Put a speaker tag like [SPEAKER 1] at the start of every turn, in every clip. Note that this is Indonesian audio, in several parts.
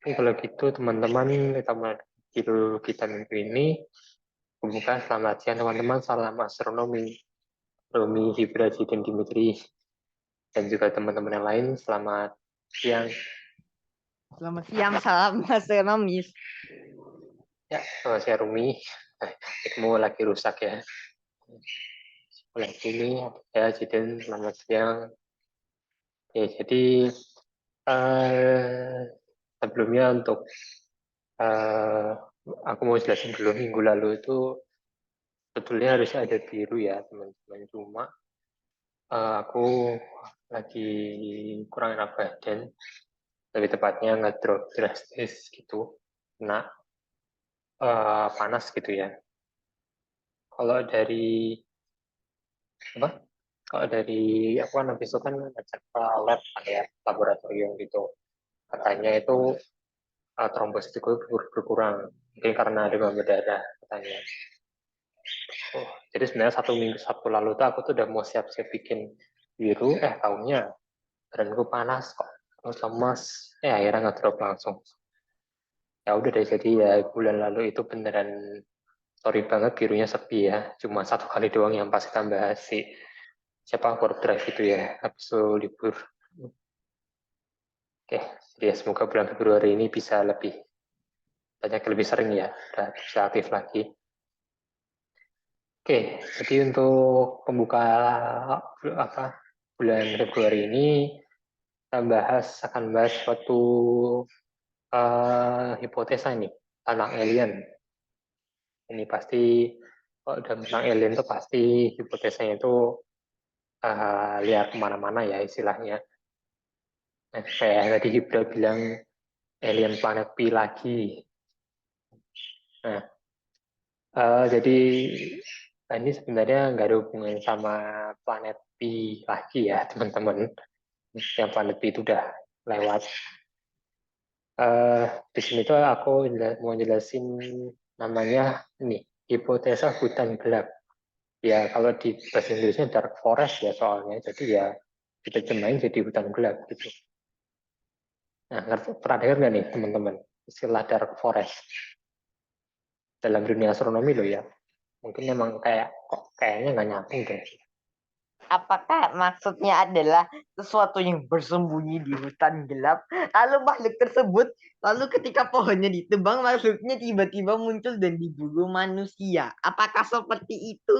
[SPEAKER 1] Kalau gitu teman-teman kita mulai judul kita minggu ini. Pembukaan selamat siang teman-teman, salam astronomi. Romi, Hibraji, dan Dimitri. Dan juga teman-teman yang lain, selamat siang.
[SPEAKER 2] Selamat siang, salam astronomis.
[SPEAKER 1] Ya, selamat siang Rumi. Ikmu lagi rusak ya. Mulai sini ya, Jiden, selamat siang. Oke, jadi eh, sebelumnya untuk eh, aku mau jelasin dulu minggu lalu itu sebetulnya harusnya ada biru ya teman-teman. Cuma aku lagi kurang enak badan, lebih tepatnya ngedrop drastis gitu, kena panas gitu ya. Kalau dari apa? Kalau dari aku kan habis itu kan ngecek ke lab kan ya, laboratorium gitu. Katanya itu trombositku berkurang, mungkin karena demam berdarah katanya. Oh, jadi sebenarnya satu lalu tuh aku tuh udah mau siap-siap bikin biru, tahunya badanku panas kok, terus lemas, akhirnya ngedrop langsung. Ya udah deh, jadi ya bulan lalu itu beneran sorry banget birunya sepi ya, cuma satu kali doang yang pas kita bahas si siapa Warp Drive itu ya, habis itu libur. Oke, jadi ya semoga bulan Februari ini bisa lebih sering ya, udah bisa aktif lagi. Oke, jadi untuk pembuka apa bulan Februari ini kita akan bahas suatu hipotesa ini tentang alien. Ini pasti kalau udah tentang alien itu pasti hipotesanya itu liar kemana-mana ya istilahnya. Nah, kayak tadi Hibra bilang alien planet Pi lagi. Nah, jadi ini sebenarnya nggak ada hubungan sama planet Pi lagi ya teman-teman. Yang planet Pi itu udah lewat. Di sini tuh aku mau jelasin namanya ini hipotesa hutan gelap. Ya kalau di bahasa Inggrisnya dark forest ya soalnya. Jadi ya kita jemahin jadi hutan gelap gitu. Nah, pernah dengar nggak nih teman-teman istilah dark forest dalam dunia astronomi loh ya? Mungkin emang kayaknya nggak nyambung deh.
[SPEAKER 2] Apakah maksudnya adalah sesuatu yang bersembunyi di hutan gelap, lalu makhluk tersebut, lalu ketika pohonnya ditebang, makhluknya tiba-tiba muncul dan diburu manusia? Apakah seperti itu?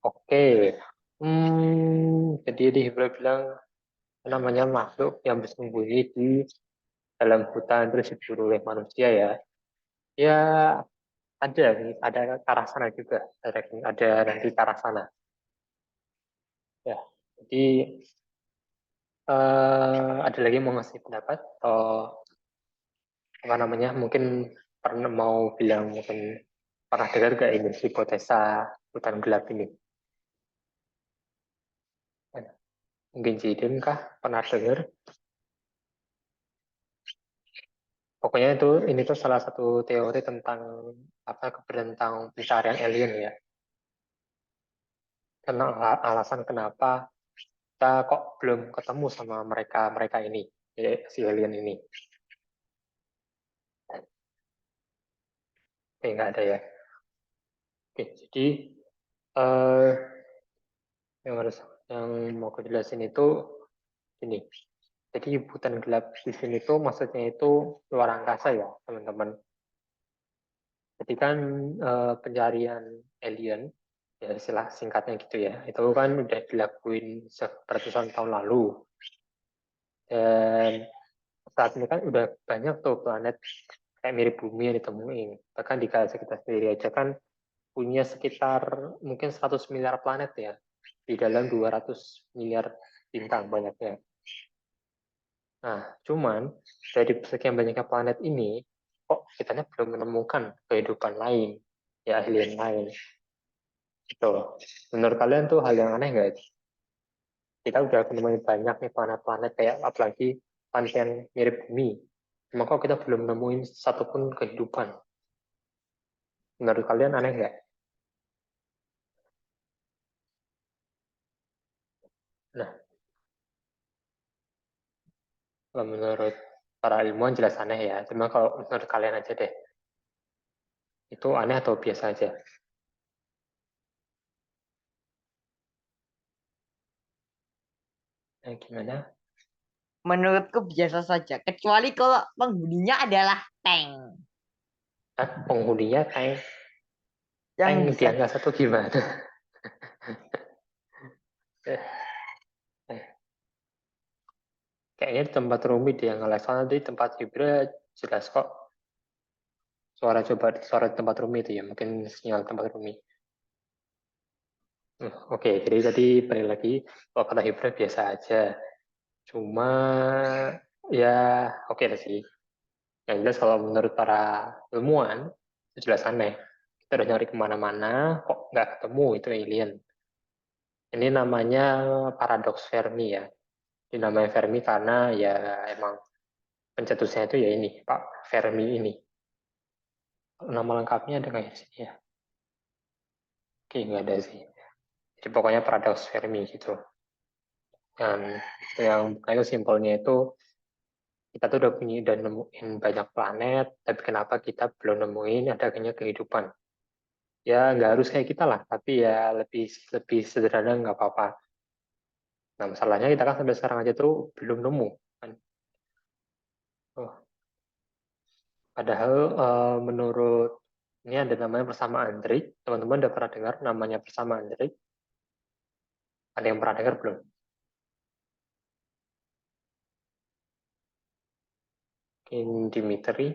[SPEAKER 1] Oke, jadi di Hebra bilang namanya makhluk yang bersembunyi di dalam hutan terus diburu oleh manusia ya. Ya ada ke arah sana juga, ada nanti ke arah sana. Ya, jadi ada lagi mau ngasih pendapat atau apa namanya? Mungkin pernah mau bilang mungkin pernah dengar gak ini hipotesa hutan gelap ini? Mungkin Jidin kah pernah dengar? Pokoknya ini tuh salah satu teori tentang tentang pencarian alien ya. Tentang alasan kenapa kita kok belum ketemu sama mereka mereka ini, ya, si alien ini. Nggak ada ya. Oke, jadi eh, yang mau aku jelasin itu ini. Jadi hutan gelap di sini tuh maksudnya itu luar angkasa ya, teman-teman. Jadi kan pencarian alien, ya istilah singkatnya gitu ya, itu kan udah dilakuin ratusan tahun lalu. Dan saat ini kan udah banyak tuh planet kayak mirip bumi yang ditemuin. Bahkan di galaksi kita sendiri aja kan punya sekitar mungkin 100 miliar planet ya, di dalam 200 miliar bintang banyaknya. Nah, cuman dari sekian banyaknya planet ini, kok kita belum menemukan kehidupan lain, ya alien lain. Gitu. Menurut kalian tuh hal yang aneh nggak? Kita udah menemukan banyak nih planet-planet kayak apalagi planet yang mirip bumi. Cuma kok kita belum nemuin satupun kehidupan. Menurut kalian aneh nggak? Nah, kalau menurut para ilmuwan jelas aneh ya. Cuma kalau menurut kalian aja deh, itu aneh atau biasa aja? Gimana?
[SPEAKER 2] Menurutku biasa saja, kecuali kalau penghuninya adalah tank
[SPEAKER 1] Penghuninya tank,
[SPEAKER 2] yang
[SPEAKER 1] tank
[SPEAKER 2] bisa.
[SPEAKER 1] diangkat satu gimana? Eh, Kayaknya di tempat rumit yang level nanti tempat hibrid jelas kok. Suara di tempat rumit itu ya, mungkin sinyal tempat rumit. Oke, jadi tadi balik lagi, kalau kata hibrid biasa aja. Cuma ya oke lah sih. Yang jelas kalau menurut para ilmuwan, itu jelas aneh. Kita udah nyari kemana-mana, kok nggak ketemu itu alien. Ini namanya paradoks Fermi ya. Ini namanya Fermi karena ya emang pencetusnya itu ya ini, Pak Fermi ini. Nama lengkapnya ada nggak ya sih? Ya, oke nggak ada sih. Jadi pokoknya paradoks Fermi gitu. Dan yang itu simpelnya itu kita tuh udah nemuin banyak planet, tapi kenapa kita belum nemuin adanya kehidupan? Ya nggak harus kayak kita lah, tapi ya lebih lebih sederhana nggak apa-apa. Nah masalahnya kita kan sampai sekarang aja tuh belum nemu kan. Oh, padahal menurut ini ada namanya persamaan Drake. Teman-teman udah pernah dengar namanya persamaan Drake? Ada yang pernah dengar belum? Mungkin Dimitri?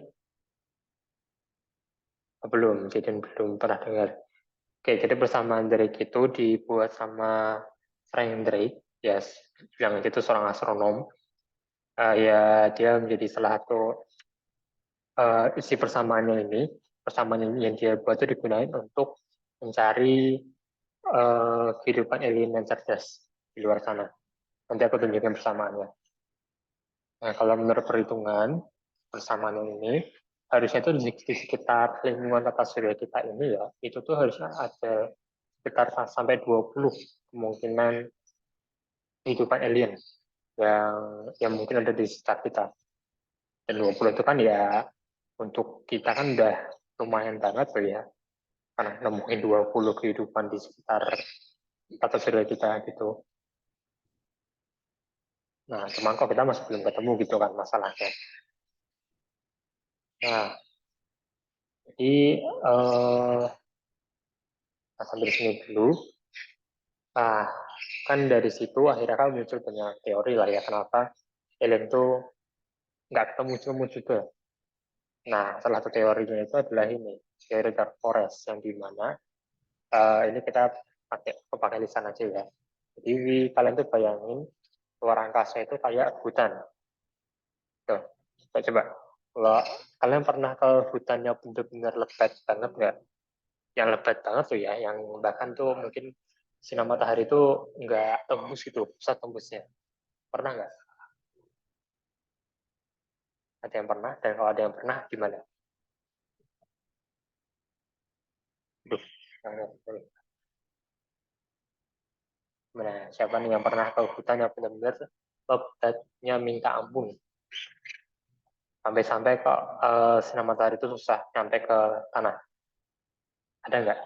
[SPEAKER 1] Belum, jadi belum pernah dengar. Oke, jadi persamaan Drake itu dibuat sama Frank Drake, yes, yang itu seorang astronom. Ya dia menjadi salah satu isi persamaannya ini, persamaan yang dia buat itu digunakan untuk mencari kehidupan alien yang cerdas di luar sana. Nanti aku tunjukin persamaannya. Nah, kalau menurut perhitungan persamaan ini harusnya itu di sekitar lingkungan tata surya kita ini ya, itu tuh harusnya ada sekitar sampai 20 kemungkinan kehidupan alien yang mungkin ada di sekitar kita. Dan 20 itu kan ya untuk kita kan udah lumayan banget tuh ya. Karena nemuin 20 kehidupan di sekitar tata surya kita gitu. Nah, cuman kok kita masih belum ketemu gitu kan masalahnya. Nah, jadi sampai sini dulu. Nah, kan dari situ akhirnya kan muncul banyak teori lah ya kenapa alien itu nggak ketemu juga. Nah, salah satu teorinya itu adalah ini, teori dark forest yang dimana ini kita pakai lisan aja ya. Jadi kalian tuh bayangin luar angkasa itu kayak hutan. Tuh, coba. Kalau kalian pernah ke hutan yang benar-benar lebat banget nggak? Yang lebat banget tuh ya, yang bahkan tuh mungkin sinar matahari itu nggak tembus gitu, pusat tembusnya. Pernah nggak? Ada yang pernah? Dan kalau ada yang pernah, gimana? Duh, gimana? Siapa nih yang pernah ke hutan yang benar-benar lebatnya minta ampun? Sampai-sampai kok sinar matahari itu susah nyampe ke tanah. Ada nggak?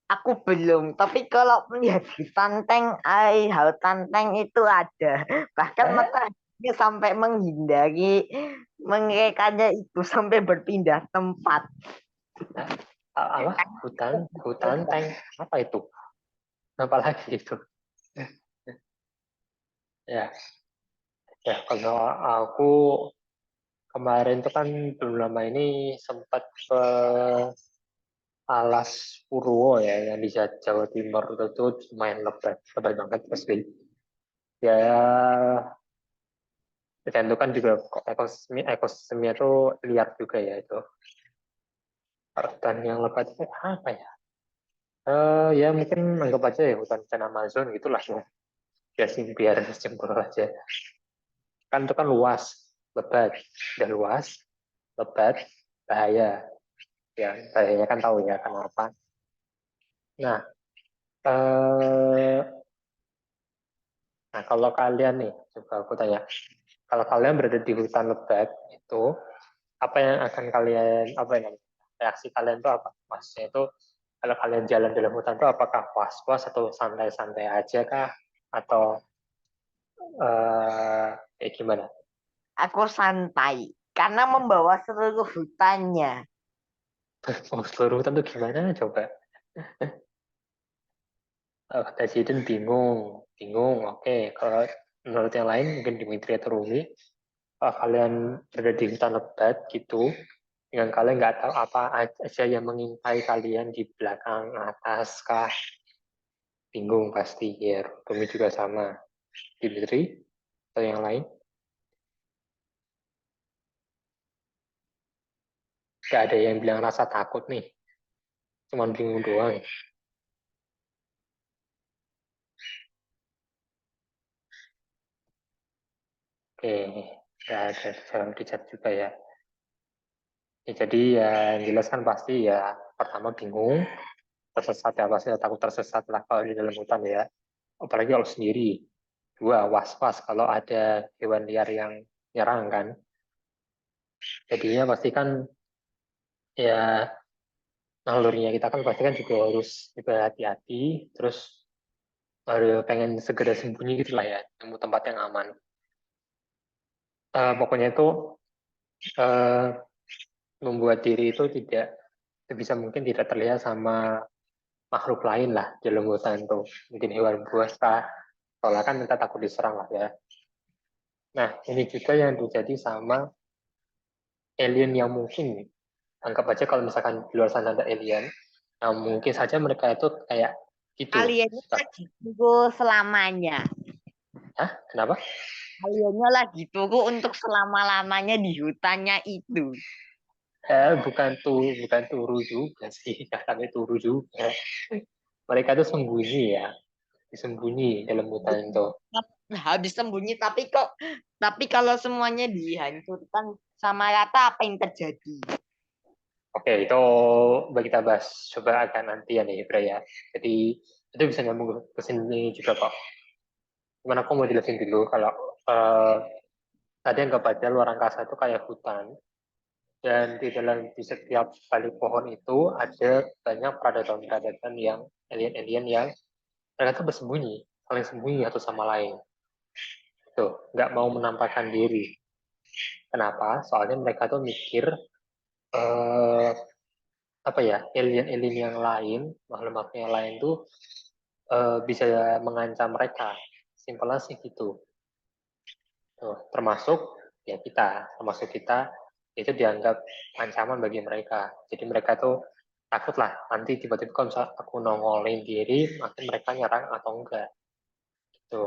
[SPEAKER 2] Aku belum, tapi kalau melihat hutan tank, hutan tank itu ada. Bahkan
[SPEAKER 1] Eh,
[SPEAKER 2] mataharinya sampai menghindari mereka itu sampai berpindah tempat.
[SPEAKER 1] eh, apa? Hutan tank apa itu? Apa lagi itu? Ya, ya kalau aku kemarin tuh kan belum lama ini sempat ke Alas Purwo ya yang di Jawa Timur itu tuh lumayan lebat, lebat banget pasti. Ya, dan itu kan juga ekosistemnya itu liar juga ya itu. Dan yang lebat itu apa ya? Ya mungkin anggap aja ya hutan Amazon gitulah ya. Biar simpel aja. Kan itu kan luas, lebat, udah luas, lebat, bahaya. Ya, bahayanya kan tahu ya kenapa. Nah, eh, nah kalau kalian nih, coba aku tanya, Kalau kalian berada di hutan lebat itu, apa yang akan kalian, apa yang reaksi kalian itu apa? Maksudnya itu kalau kalian jalan dalam hutan itu apakah puas-puas atau santai-santai aja kah? Atau kayak gimana?
[SPEAKER 2] Aku santai karena membawa seluruh hutannya.
[SPEAKER 1] Oh, seluruh hutan itu gimana coba? Presiden bingung, bingung. Oke, kalau menurut yang lain mungkin Dimitri atau Rumi, kalian berada di hutan lebat gitu, dengan kalian nggak tahu apa aja yang mengintai kalian di belakang, atas kah, bingung pasti. Ya, Rumi juga sama. Dimitri atau yang lain, nggak ada yang bilang rasa takut nih, cuman bingung doang. Oke, nggak ada jawab di chat juga ya. Ya, jadi ya yang jelas kan pasti ya pertama bingung, tersesat ya pasti takut tersesat lah kalau di dalam hutan ya. Apalagi kalau sendiri. Dua, was-was kalau ada hewan liar yang nyerang kan. Jadinya pasti kan ya nalurnya kita kan pasti kan juga harus hati-hati, terus pengen segera sembunyi gitu lah ya, nemu tempat yang aman. Pokoknya itu uh, membuat diri itu tidak sebisa mungkin tidak terlihat sama makhluk lain lah di dalam hutan itu. Mungkin hewan buas kah, soalnya kan kita takut diserang lah ya. Nah, ini juga yang terjadi sama alien yang mungkin, anggap aja kalau misalkan di luar sana ada alien, nah mungkin saja mereka itu kayak gitu.
[SPEAKER 2] Aliennya lagi tunggu selamanya.
[SPEAKER 1] Hah? Kenapa?
[SPEAKER 2] Aliennya lagi tunggu untuk selama-lamanya di hutannya itu.
[SPEAKER 1] Bukan turu juga sih, nggak sampai turu juga. Mereka itu sembunyi ya, disembunyi dalam hutan itu.
[SPEAKER 2] Habis sembunyi, tapi kalau semuanya dihancurkan sama rata apa yang terjadi?
[SPEAKER 1] Oke, itu kita bahas coba agak nanti ya nih, Ibra ya. Jadi itu bisa nyambung ke sini juga kok. Cuman aku mau jelasin dulu kalau uh, tadi anggap aja luar angkasa itu kayak hutan, dan di setiap balik pohon itu ada banyak predator-predator yang alien-alien yang mereka tuh bersembunyi, saling sembunyi satu sama lain. Tuh, nggak mau menampakkan diri. Kenapa? Soalnya mereka tuh mikir eh, apa ya, alien-alien yang lain, makhluk-makhluk yang lain tuh bisa mengancam mereka. Simpelnya sih gitu. Tuh, termasuk kita itu dianggap ancaman bagi mereka. Jadi mereka tuh takut lah nanti tiba-tiba kalau misalnya aku nongolin diri, makin mereka nyerang atau enggak. Gitu.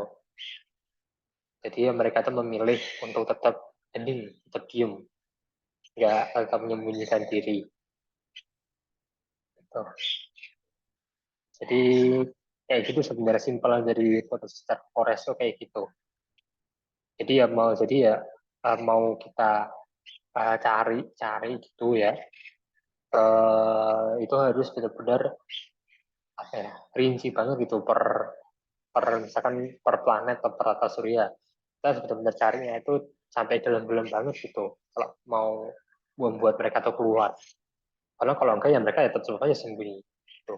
[SPEAKER 1] Jadi ya mereka tuh memilih untuk tetap hening, tetap diem, nggak tetap menyembunyikan diri. Gitu. Jadi kayak gitu sebenarnya simpel dari photosynthesis forest tuh kayak gitu. Jadi ya mau kita cari cari gitu ya, itu harus benar-benar apa ya, rinci banget gitu per misalkan per planet atau per tata surya. Kita harus benar-benar carinya itu sampai dalam-dalam banget gitu kalau mau membuat mereka tuh keluar. Karena kalau enggak ya mereka ya tetap aja sembunyi. Gitu.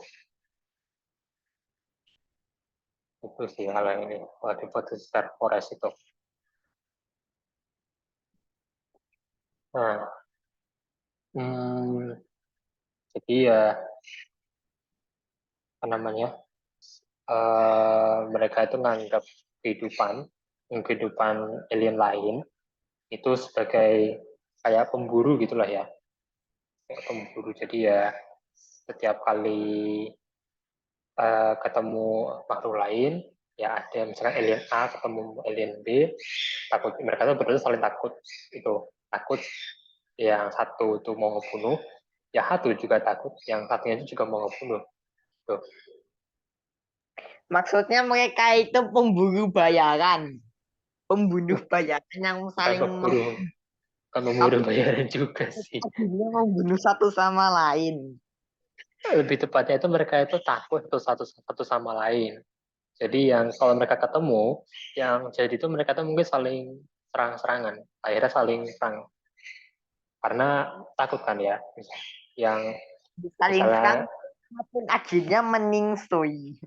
[SPEAKER 1] Itu sih hal yang ini di photosynthesis forest itu. Nah, hmm, jadi ya apa namanya, mereka itu menganggap kehidupan kehidupan alien lain itu sebagai kayak pemburu gitulah ya, kayak pemburu. Jadi ya setiap kali ketemu makhluk lain, ya ada misalkan alien A ketemu alien B, takut mereka tuh berdua saling takut, itu takut yang satu itu mau ngebunuh, ya satu juga takut yang satunya itu juga mau ngebunuh tuh.
[SPEAKER 2] Maksudnya mereka itu pemburu bayaran, pembunuh bayaran yang
[SPEAKER 1] Bukan
[SPEAKER 2] saling
[SPEAKER 1] pemburu, bukan pemburu
[SPEAKER 2] tapi
[SPEAKER 1] bayaran juga sih.
[SPEAKER 2] akhirnya membunuh satu sama lain.
[SPEAKER 1] Lebih tepatnya itu mereka itu takut tuh satu sama lain. Jadi yang kalau mereka ketemu, yang jadi itu mereka tuh mungkin saling serang-serangan, akhirnya saling serang karena takut kan ya, yang
[SPEAKER 2] Saling serang,
[SPEAKER 1] misalnya
[SPEAKER 2] apapun akhirnya meningstui.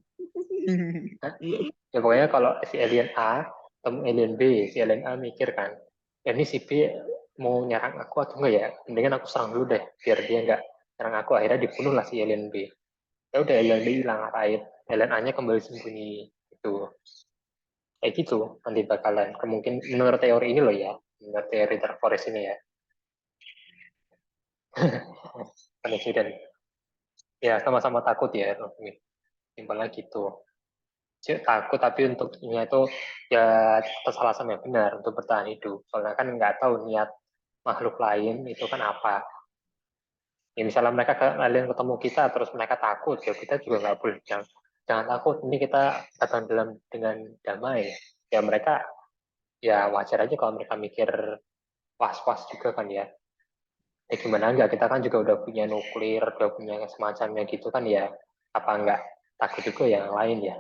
[SPEAKER 1] ya pokoknya kalau si alien A ketemu alien B, si alien A mikir kan, ya ini si B mau nyerang aku atau enggak ya, mendingan aku serang dulu deh biar dia enggak nyerang aku, akhirnya dibunuh lah si alien B. Ya udah alien B hilang raib, alien A nya kembali sembunyi itu. Kayak gitu nanti bakalan kemungkinan menurut teori ini loh ya, menurut teori Dark Forest ini ya. Presiden ya sama-sama takut ya, simpelnya gitu. Takut tapi untuknya itu ya atas alasan yang benar untuk bertahan hidup, soalnya kan nggak tahu niat makhluk lain itu kan apa. Ya misalnya mereka kalian ketemu kita terus mereka takut, ya kita juga nggak boleh jangan takut, ini kita datang dalam dengan damai. Ya mereka ya wajar aja kalau mereka mikir was-was juga kan ya. Ya gimana enggak, kita kan juga udah punya nuklir, udah punya semacamnya gitu kan ya, apa enggak takut juga yang lain ya.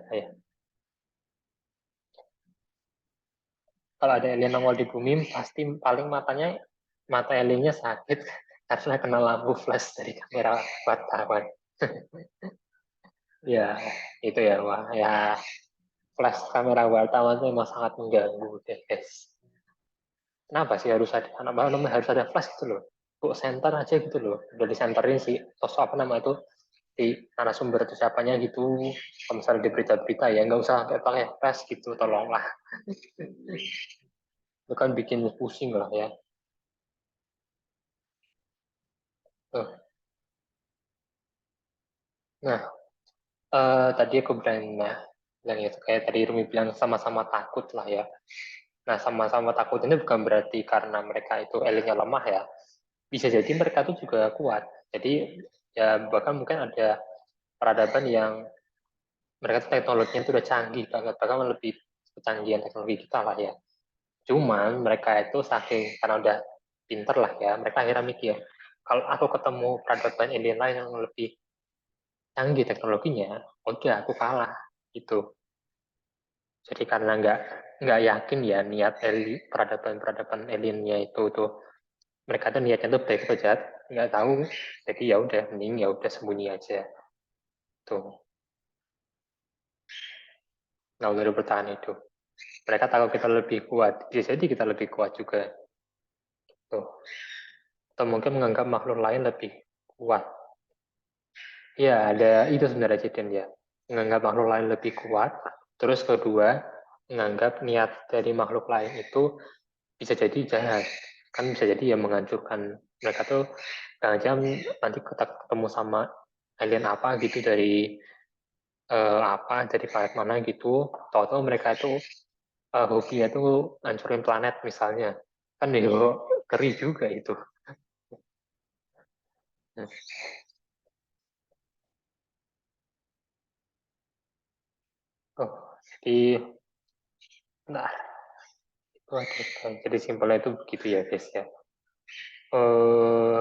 [SPEAKER 1] Kalau ada alien nongol di bumi pasti paling mata aliennya sakit karena kena lampu flash dari kamera wartawan. Ya itu ya, wah ya, flash kamera wartawan itu memang sangat mengganggu deh guys. Kenapa sih harus ada anak namanya harus ada flash gitu loh, kok center aja gitu loh, udah disenterin sih sosok apa nama itu di narasumber itu siapanya gitu, kalau misalnya di berita-berita ya nggak usah pakai flash gitu, tolonglah. Itu kan bikin pusing lah ya. Tuh. Nah, tadi aku bilang itu kayak tadi Rumi bilang sama-sama takut lah ya. Nah, sama-sama takut ini bukan berarti karena mereka itu elitnya lemah ya. Bisa jadi mereka itu juga kuat. Jadi ya bahkan mungkin ada peradaban yang mereka tuh teknologinya itu udah canggih banget, bahkan lebih kecanggihan teknologi kita lah ya. Cuman mereka itu saking karena udah pinter lah ya, mereka akhirnya mikir kalau aku ketemu peradaban alien lain yang lebih canggih teknologinya, oke aku kalah gitu. Jadi karena nggak yakin ya niat peradaban aliennya itu tuh, mereka tuh niatnya tuh baik atau jahat nggak tahu. Jadi ya udah mending ya udah sembunyi aja tuh. Nggak usah bertahan itu. Mereka tahu kita lebih kuat. Bisa jadi kita lebih kuat juga tuh. Atau mungkin menganggap makhluk lain lebih kuat. Ya ada itu sebenarnya jadi ya. Menganggap makhluk lain lebih kuat. Terus kedua menganggap niat dari makhluk lain itu bisa jadi jahat, kan bisa jadi ya menghancurkan mereka tuh, jangan-jangan nanti kita ketemu sama alien apa gitu dari apa dari planet mana gitu, tahu-tahu mereka itu hobinya tuh hancurin planet misalnya, kan ya keri juga itu. Oh, jadi nah itu aja. Jadi simpelnya itu begitu ya guys ya. eh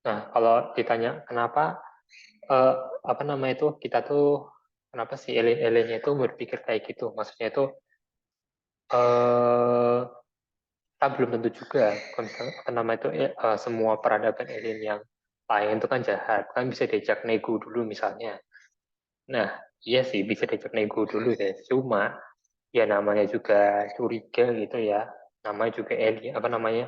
[SPEAKER 1] nah kalau ditanya kenapa eh, apa nama itu kita tuh kenapa sih alien-aliennya itu berpikir kayak gitu, maksudnya itu eh kita belum tentu juga kalau misalnya, apa nama itu semua peradaban alien yang lain itu kan jahat, kan bisa diajak nego dulu misalnya. Nah iya sih bisa diajak nego dulu ya, cuma ya namanya juga curiga gitu ya, namanya juga alien apa namanya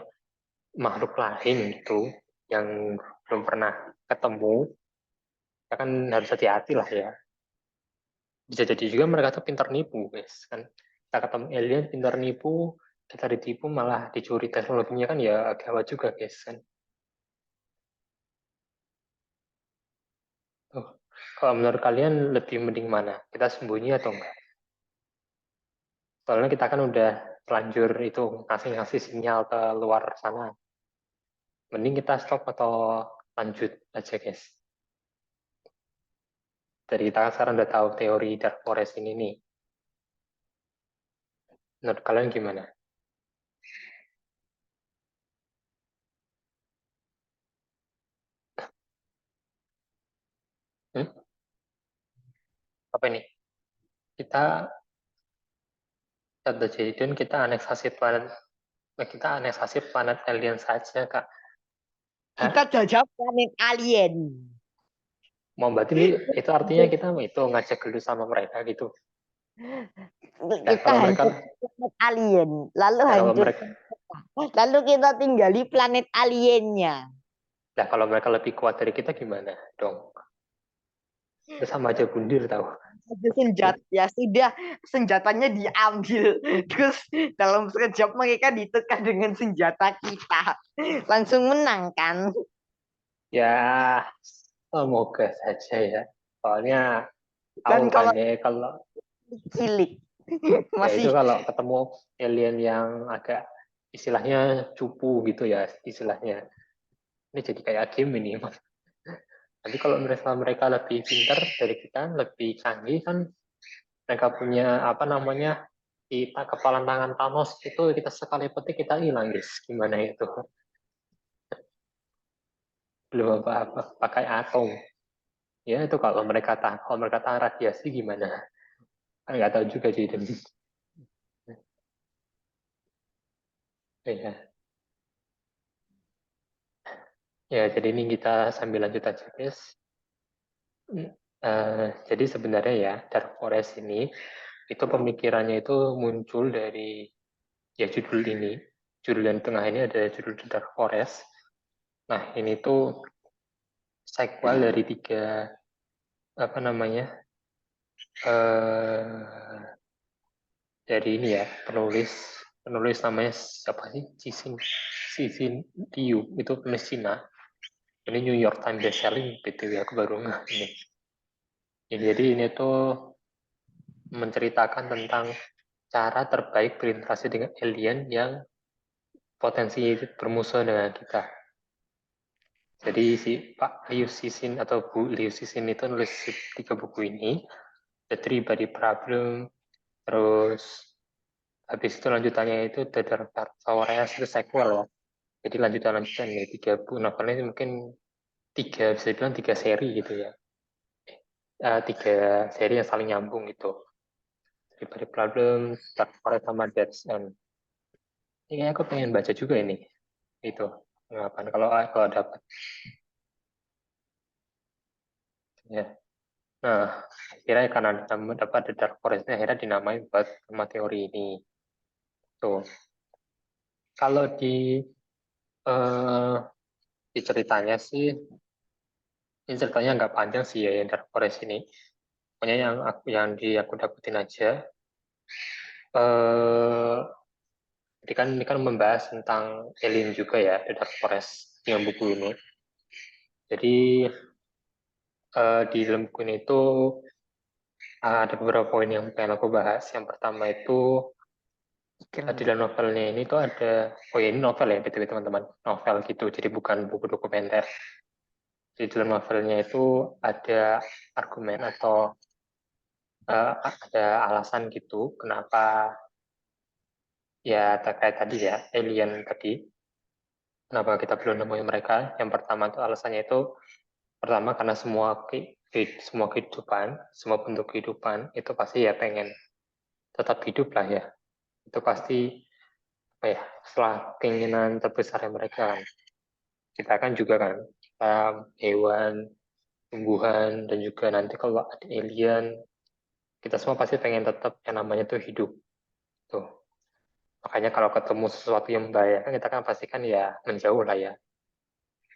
[SPEAKER 1] makhluk lain gitu yang belum pernah ketemu, ya kan harus hati-hati lah ya. Bisa jadi juga mereka tuh pintar nipu guys kan, kita ketemu alien pintar nipu, kita ditipu malah dicuri teknologinya, kan ya gawat juga guys kan. Tuh. Kalau menurut kalian lebih mending mana, kita sembunyi atau enggak? Soalnya kita kan udah telanjur itu ngasih-ngasih sinyal ke luar sana, mending kita stop atau lanjut aja guys. Dari kita kan sekarang udah tahu teori Dark Forest ini nih, menurut kalian gimana? Hmm? Apa ini, kita Kata Jaden kita aneksasi planet alien saja, Kak.
[SPEAKER 2] Kita
[SPEAKER 1] Hah?
[SPEAKER 2] jajah planet alien.
[SPEAKER 1] Mau berarti itu artinya kita itu ngajak dulu sama mereka gitu. Nah,
[SPEAKER 2] Kita
[SPEAKER 1] kalau mereka
[SPEAKER 2] hancur planet alien. Lalu
[SPEAKER 1] nah, kalau
[SPEAKER 2] hancur.
[SPEAKER 1] mereka
[SPEAKER 2] Lalu kita tinggali planet aliennya.
[SPEAKER 1] nah, kalau mereka lebih kuat dari kita gimana dong? Itu sama aja bundir tahu.
[SPEAKER 2] Senjata ya sudah, senjatanya diambil, terus dalam sekejap mereka ditekan dengan senjata kita, langsung menang kan.
[SPEAKER 1] Ya, semoga saja ya. Soalnya
[SPEAKER 2] Dan
[SPEAKER 1] tahu kan
[SPEAKER 2] kalau
[SPEAKER 1] ya kalau
[SPEAKER 2] cilik
[SPEAKER 1] ya itu
[SPEAKER 2] masih
[SPEAKER 1] kalau ketemu alien yang agak istilahnya cupu gitu ya istilahnya. Ini jadi kayak game ini. Tapi kalau mereka lebih pintar dari kita, lebih canggih kan mereka punya apa namanya kita kepalan tangan Thanos itu kita sekali petik kita hilang guys. Gimana itu? Belum apa-apa pakai atom. Ya itu kalau mereka tahan radiasi gimana? Kan nggak tahu juga sih. Ya. Ya, jadi ini kita sambil lanjut aja, guys. Jadi sebenarnya ya, Dark Forest ini, itu pemikirannya itu muncul dari ya judul ini. Judul yang tengah ini ada judul The Dark Forest. Nah, ini tuh sequel dari tiga, apa namanya, eh dari ini ya, penulis namanya siapa sih? Cixin Liu, itu penulis Cina. Ini New York Times bestselling, BTW aku baru nggak ini. Jadi ini tuh menceritakan tentang cara terbaik berinteraksi dengan alien yang potensi bermusuh dengan kita. Jadi si Pak Liu Cixin atau Bu Liu Cixin itu nulis tiga buku ini, The Three Body Problem, terus habis itu lanjutannya itu The Dark Forest itu sequel ya. Jadi lanjutan-lanjutan ya, tiga buku novelnya itu mungkin bisa dibilang tiga seri gitu ya. Tiga seri yang saling nyambung gitu. The Body Problem, Dark Forest sama Death's End. Ini aku pengen baca juga ini. Itu ngapain kalau kalau dapat ya. Nah, akhirnya karena dapat The Dark Forest akhirnya dinamai buat sama teori ini. Tuh. Kalau eh, di ceritanya sih, ini ceritanya nggak panjang sih ya yang Dark Forest ini. Pokoknya yang aku dapetin aja. Eh, ini kan membahas tentang alien juga ya, The Dark Forest yang buku ini. Jadi di dalam buku ini itu ada beberapa poin yang pengen aku bahas. Yang pertama itu di dalam novelnya ini tuh ada, oh ya ini novel ya BTW teman-teman, novel gitu, jadi bukan buku dokumenter. Di dalam novelnya itu ada argumen atau ada alasan gitu kenapa ya terkait tadi ya alien tadi, kenapa kita belum nemuin mereka. Yang pertama itu alasannya itu pertama karena semua kehidupan, semua bentuk kehidupan itu pasti ya pengen tetap hidup lah ya. Itu pasti apa ya, setelah keinginan terbesar mereka kan. Kita kan juga kan, kita hewan, tumbuhan, dan juga nanti kalau ada alien, kita semua pasti pengen tetap yang namanya tuh hidup. Tuh. Makanya kalau ketemu sesuatu yang membahayakan, kita kan pasti kan ya menjauh lah ya.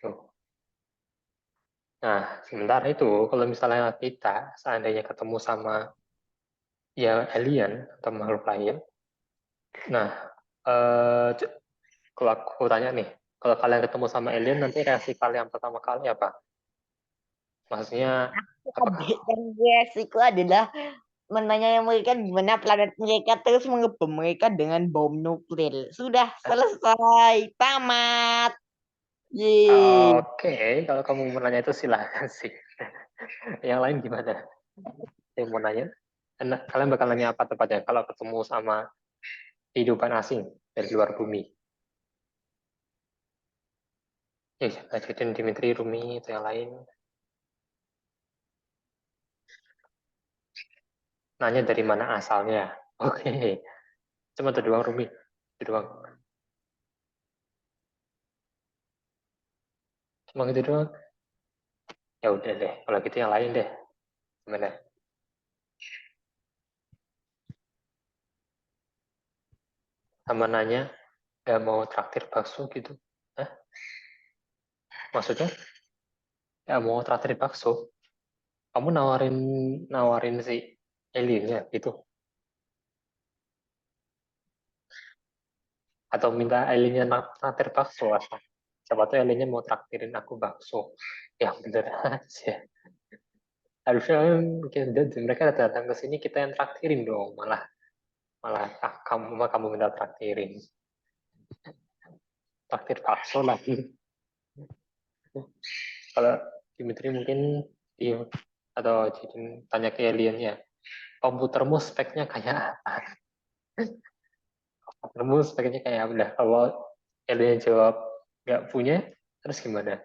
[SPEAKER 1] Tuh. Nah, sementara itu, kalau misalnya kita seandainya ketemu sama ya alien atau makhluk lain, nah, eh, kalau aku tanya nih, kalau kalian ketemu sama alien, nanti reaksi kalian pertama kali apa? Maksudnya, apakah
[SPEAKER 2] adik dan resiko adalah menanyai mereka gimana planet mereka, terus mengebom mereka dengan bom nuklir. Sudah selesai, tamat. Yeay.
[SPEAKER 1] oke, kalau kamu mau nanya itu silahkan sih. Yang lain gimana? Yang mau nanya? Kalian bakal nanya apa tepatnya kalau ketemu sama kehidupan asing dari luar bumi? Ya, lanjutin Dimitri, Rumi, itu yang lain. Nanya dari mana asalnya? Oke. Cuma itu doang, Rumi. Itu doang. Cuma gitu doang. Ya udah deh, kalau gitu yang lain deh. Gimana? Sama nanya, gak mau traktir bakso gitu. Hah? Maksudnya, gak mau traktir bakso? Kamu nawarin nawarin si aliennya gitu? Atau minta aliennya traktir bakso asal? Siapa tuh aliennya mau traktirin aku bakso? Ya bener aja. Harusnya kan mereka datang ke sini kita yang traktirin dong. Malah malah kamu minta traktirin. Traktir bakso lagi. Kalau Dimitri mungkin iya, atau jadi tanya ke aliennya, komputermu speknya kayak apa? Komputermu speknya kayak apa? Nah, kalau alien jawab nggak punya, terus gimana?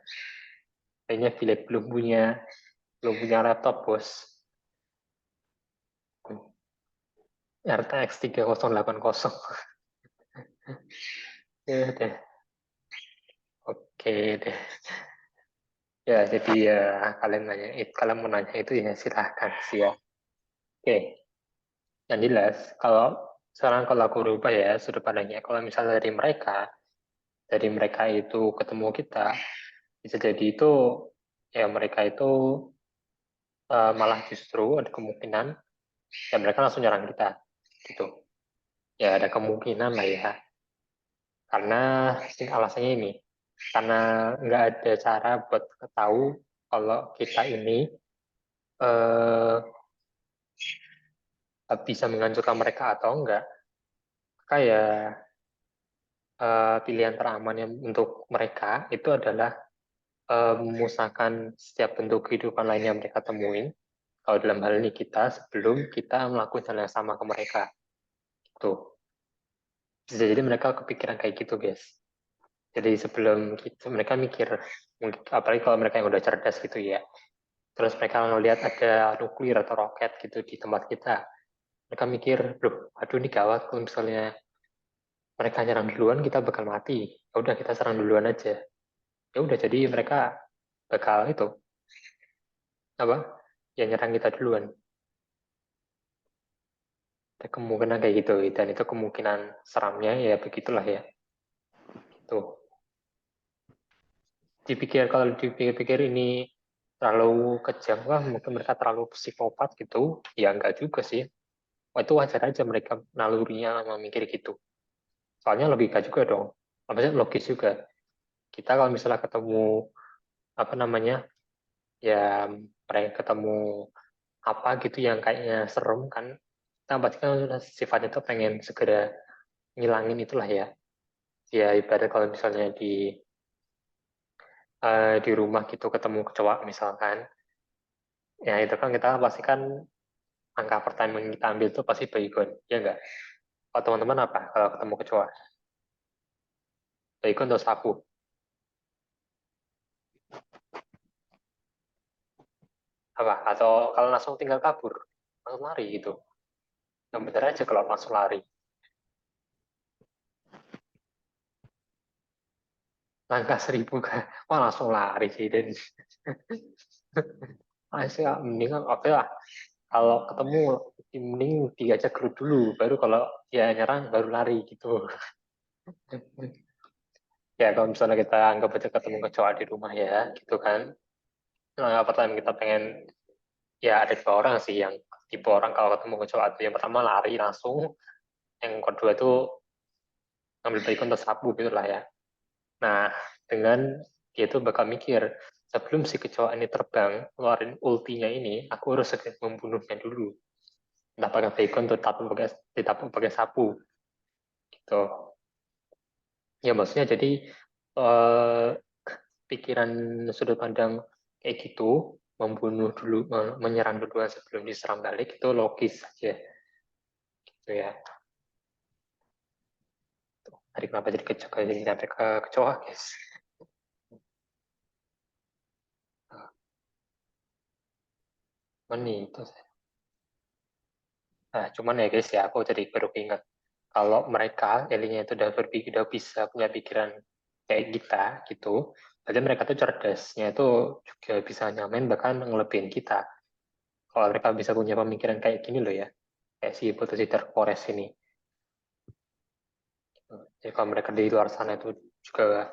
[SPEAKER 1] Kayaknya Philip belum punya laptop bos. RTX 3080. Ya deh, oke deh. Ya jadi ya kalian mau nanya itu ya silahkan sih ya. Oke, yang jelas kalau aku rubah ya sudut pandangnya, kalau misalnya dari mereka itu ketemu kita, bisa jadi itu ya mereka itu malah justru ada kemungkinan ya mereka langsung nyerang kita gitu. Ya ada kemungkinan lah ya, karena alasannya ini, karena nggak ada cara buat tahu kalau kita ini eh, bisa menghancurkan mereka atau enggak. Kayak pilihan teraman yang untuk mereka itu adalah memusnahkan setiap bentuk kehidupan lain yang mereka temuin. Kalau dalam hal ini kita, sebelum kita melakukan hal yang sama ke mereka. Tuh. Bisa jadi mereka kepikiran kayak gitu, guys. Jadi sebelum mereka mikir, apalagi kalau mereka yang udah cerdas gitu ya. Terus mereka ngelihat ada nuklir atau roket gitu di tempat kita. Mereka mikir, loh, aduh ini gawat kalau misalnya mereka nyerang duluan, kita bakal mati. Ya udah kita serang duluan aja. Ya udah jadi mereka bakal itu apa? Ya nyerang kita duluan. Ada kemungkinan kayak gitu, dan itu kemungkinan seramnya ya begitulah ya. Tuh. Kalau dipikir-pikir ini terlalu kejam, wah mungkin mereka terlalu psikopat gitu. Ya enggak juga sih. Wah, itu wajar aja mereka nalurinya memikir gitu. Soalnya logika juga dong. Maksudnya logis juga. Kita kalau misalnya ketemu apa namanya, ya mereka ketemu apa gitu yang kayaknya serem kan, kita pasti kan sifatnya tuh pengen segera ngilangin itulah ya. Ya ibarat kalau misalnya di rumah gitu ketemu kecoa misalkan, ya itu kan kita pasti kan angka pertama yang kita ambil tuh pasti baygon, ya enggak? Kalau teman-teman apa kalau ketemu kecoa? Baygon atau sapu? Apa? Atau kalau langsung tinggal kabur, langsung lari gitu? Yang bener aja kalau langsung lari. Langkah 1000 kan, wah langsung lari sih. Dan sih mending oke lah. Kalau ketemu mending diajak gerut dulu, baru kalau dia nyerang baru lari gitu. Ya kalau misalnya kita anggap aja ketemu kecoa di rumah ya, gitu kan. Nah, pertama kita pengen, ya ada dua orang sih yang tipe orang kalau ketemu kecoa itu. Yang pertama lari langsung, yang kedua itu ngambil baikon atau sapu gitu lah ya. Nah, dengan dia tuh bakal mikir, sebelum si kecoa ini terbang, keluarin ultinya ini, aku harus segera membunuhnya dulu. Entah pakai bacon atau ditapuk pakai sapu. Gitu. Ya maksudnya jadi eh, pikiran sudut pandang kayak gitu, membunuh dulu, menyerang duluan sebelum diserang balik, itu logis saja. Gitu ya. Tadi kenapa jadi sampai ke kecoa, guys? Cuman itu. Nah, cuman ya guys ya, aku jadi baru ingat. kalau mereka aliennya itu udah bisa punya pikiran kayak kita gitu, berarti mereka tuh cerdasnya itu juga bisa nyamain bahkan ngelebihin kita. Kalau mereka bisa punya pemikiran kayak gini loh ya, kayak si hipotesis Terpores ini. Jadi kalau mereka di luar sana itu juga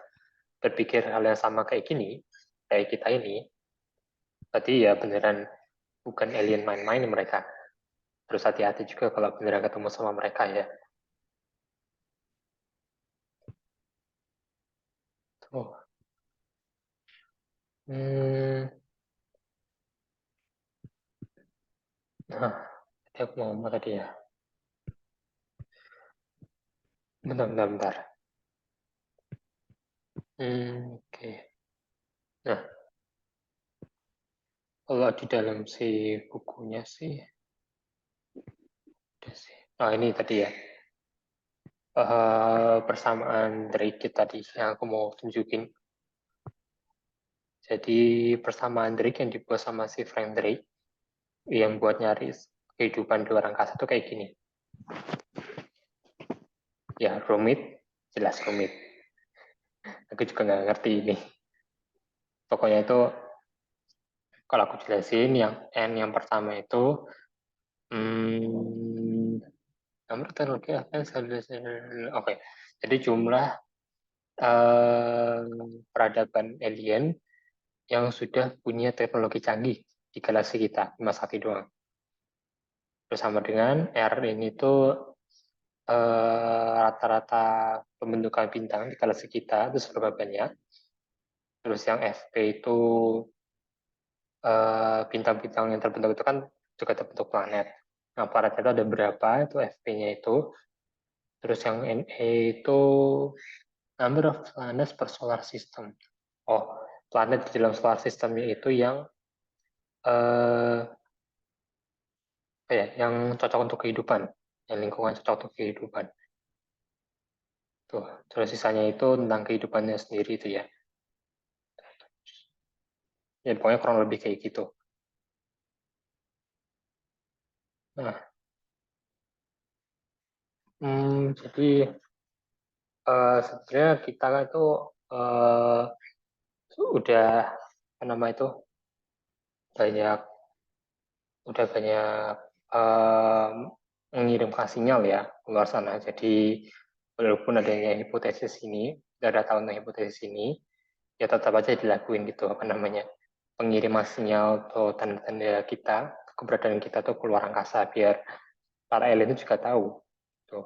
[SPEAKER 1] berpikir hal yang sama kayak gini, kayak kita ini, berarti ya beneran bukan alien main-main mereka. Terus hati-hati juga kalau beneran ketemu sama mereka ya. Tuh. Hmm, nah, tadi aku mau ngomong tadi ya. Bentar. Oke. Nah, kalau di dalam si bukunya sih, udah sih. Nah, ini tadi ya. Persamaan Drake tadi yang aku mau tunjukin. Jadi persamaan Drake yang dibuat sama si Frank Drake yang buat nyari kehidupan di luar angkasa tuh kayak gini. Ya, rumit, jelas rumit. Aku juga nggak ngerti ini. Pokoknya itu, kalau aku jelasin, yang N yang pertama itu, hmm, nomor teknologi apa yang oke. Jadi jumlah peradaban alien yang sudah punya teknologi canggih di galaksi kita, cuma satu doang. Bersama dengan R ini tuh rata-rata pembentukan bintang di galaksi kita itu seberapa banyak. Terus yang FP itu bintang-bintang yang terbentuk itu kan juga terbentuk planet. Nah, planetnya itu ada berapa, itu FP-nya itu. Terus yang NE itu number of planets per solar system. Oh, planet di dalam solar systemnya itu yang eh, yang cocok untuk kehidupan, yang lingkungan cocok untuk kehidupan. Tuh, terus sisanya itu tentang kehidupannya sendiri itu ya. Ya, pokoknya kurang lebih kayak gitu. Nah, jadi sebenarnya kita itu uh, udah apa nama itu banyak udah banyak um, mengirimkan sinyal ya ke luar sana. Jadi walaupun adanya hipotesis ini, ada tahun hipotesis ini, ya tetap aja dilakuin gitu apa namanya pengiriman sinyal atau tanda-tanda kita keberadaan kita tuh keluar angkasa biar para alien itu juga tahu. Tuh.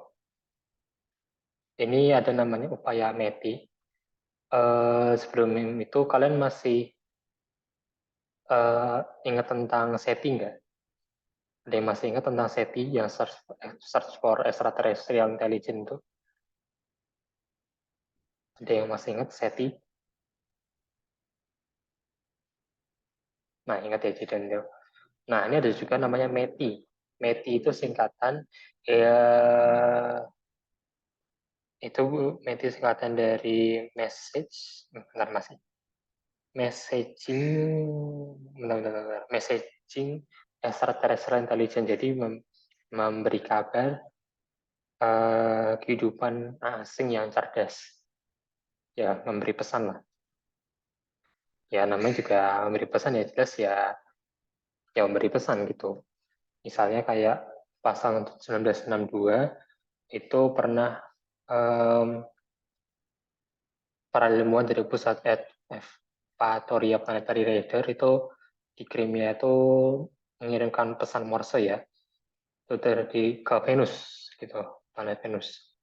[SPEAKER 1] Ini ada namanya upaya METI. Sebelum itu kalian masih ingat tentang SETI nggak? Ada yang masih ingat tentang SETI yang search for extraterrestrial intelligence itu? Ada yang masih ingat SETI? Nah, ingat ya Jidan. Nah, ini ada juga namanya METI. METI itu singkatan ya itu METI singkatan dari message, bentar masih messaging, messaging extraterrestrial intelligence. Jadi memberi kabar kehidupan asing yang cerdas. Ya, memberi pesan lah. Ya, namanya juga memberi pesan ya jelas ya memberi pesan gitu. Misalnya kayak pasal 1962 itu pernah para ilmuwan dari pusat Evpatoria Planetary Radar itu di Crimea itu mengirimkan pesan Morse ya itu dari ke Venus gitu, planet Venus.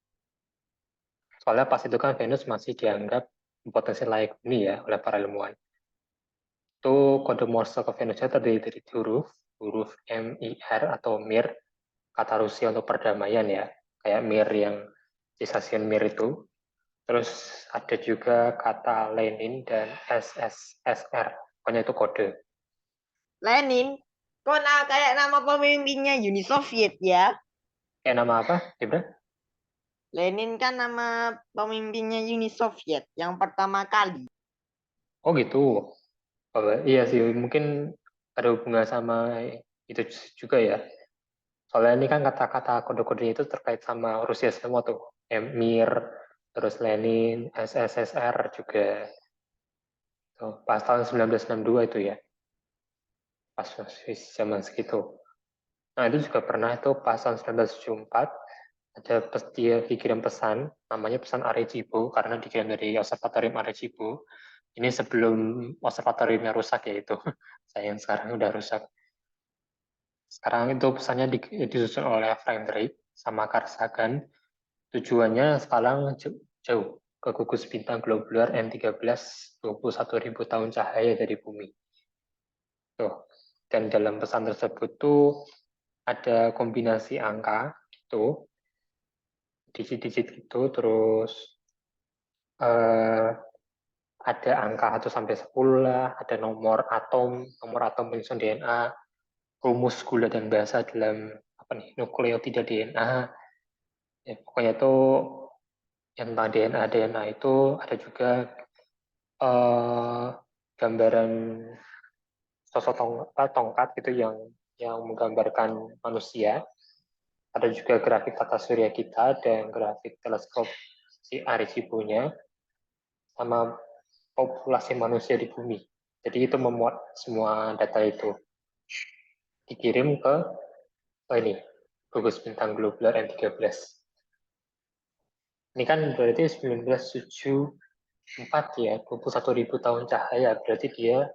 [SPEAKER 1] Soalnya pas itu kan Venus masih dianggap potensi layak bumi ya oleh para ilmuwan. Itu kode Morse ke Venusnya terdiri dari huruf huruf MIR atau MIR, kata Rusia untuk perdamaian ya, kayak MIR yang di stasiun MIR itu. Terus ada juga kata Lenin dan SSSR, pokoknya itu kode.
[SPEAKER 2] Lenin, kok kayak nama pemimpinnya Uni Soviet ya?
[SPEAKER 1] Kayak nama apa, Ibra?
[SPEAKER 2] Lenin kan nama pemimpinnya Uni Soviet yang pertama kali.
[SPEAKER 1] Oh gitu. Oh, iya sih, mungkin ada hubungan sama itu juga ya. Soalnya ini kan kata-kata kode-kodenya itu terkait sama Rusia semua tuh. Mir, terus Lenin, SSSR juga. Tuh, pas tahun 1962 itu ya, pas zaman segitu. Nah itu juga pernah itu pas tahun 1974, ada dia dikirim pesan, namanya pesan Arecibo, karena dikirim dari Observatorium Arecibo. Ini sebelum observatoriumnya rusak ya itu. Sayang sekarang udah rusak. Sekarang itu pesannya disusun oleh Frank Drake sama Carl Sagan. Tujuannya sekarang jauh ke gugus bintang globular M13 21.000 tahun cahaya dari bumi. Tuh. Dan dalam pesan tersebut tuh ada kombinasi angka itu, digit-digit gitu, terus eh, ada angka 1 sampai 10 lah, ada nomor atom penyusun DNA, rumus gula dan basa dalam apa nih nukleotida DNA. Ya, pokoknya itu yang tentang DNA itu ada juga eh, gambaran sosok tongkat gitu yang menggambarkan manusia. Ada juga grafik tata surya kita dan grafik teleskop si Arecibo-nya sama populasi manusia di bumi. Jadi itu memuat semua data itu dikirim ke ini gugus bintang globular M13. Ini kan berarti 1974 ya, 21.000 tahun cahaya. Berarti dia